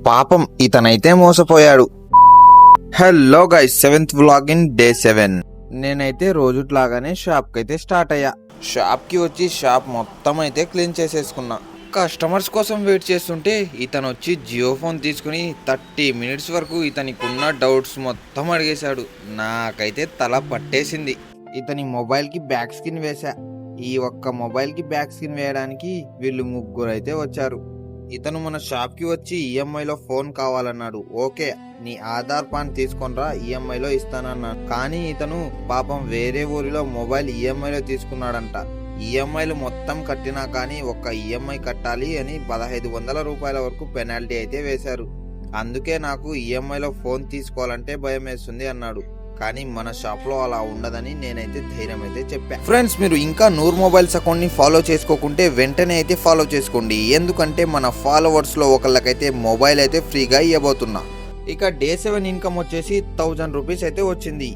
పాపం ఇతనైతే మోసపోయాడు. Hello guys, 7th vlog in day 7. నేనైతే రోజుట్లాగానే షాప్ కి అయితే స్టార్ట్ అయ్యా. షాప్ కి వచ్చి షాప్ మొత్తం అయితే క్లీన్ చేసేసుకున్నా. కస్టమర్స్ కోసం వెయిట్ చేస్తుంటే ఇతను వచ్చి జియో ఫోన్ తీసుకుని 30 మినిట్స్ వరకు ఇతనికి ఉన్న డౌట్స్ మొత్తం అడిగేశాడు. నాకైతే తల పట్టేసింది. ఇతని మొబైల్ కి బ్యాక్ స్క్రీన్ వేసా. ఈ ఒక్క మొబైల్ కి బ్యాక్ స్క్రీన్ వేయడానికి వీళ్ళు 3 అయితే వచ్చారు. ఇతను మన షాప్ కి వచ్చి ఈఎంఐలో ఫోన్ కావాలన్నాడు. ఓకే, నీ ఆధార్ పాన్ తీసుకొనిరా, ఈఎంఐలో ఇస్తానన్నాడు. కానీ ఇతను పాపం వేరే ఊరిలో మొబైల్ ఈఎంఐలో తీసుకున్నాడంట. ఈఎంఐలు మొత్తం కట్టినా కానీ ఒక్క ఈఎంఐ కట్టాలి అని 1500 రూపాయల వరకు పెనాల్టీ అయితే వేశారు. అందుకే నాకు ఈఎంఐలో ఫోన్ తీసుకోవాలంటే భయం వేస్తుంది అన్నాడు. కానీ మన షాప్ లో అలా ఉండదని నేనైతే ధైర్యం అయితే చెప్పా. ఫ్రెండ్స్, మీరు ఇంకా నూర్ మొబైల్స్ అకౌంట్ ని ఫాలో చేసుకోకుంటే వెంటనే అయితే ఫాలో చేసుకోండి. ఎందుకంటే మన ఫాలోవర్స్ లో ఒకళ్ళకైతే మొబైల్ అయితే ఫ్రీగా ఇవ్వబోతున్నా. ఇక డే 7 ఇన్కమ్ వచ్చేసి 1000 రూపీస్ అయితే వచ్చింది.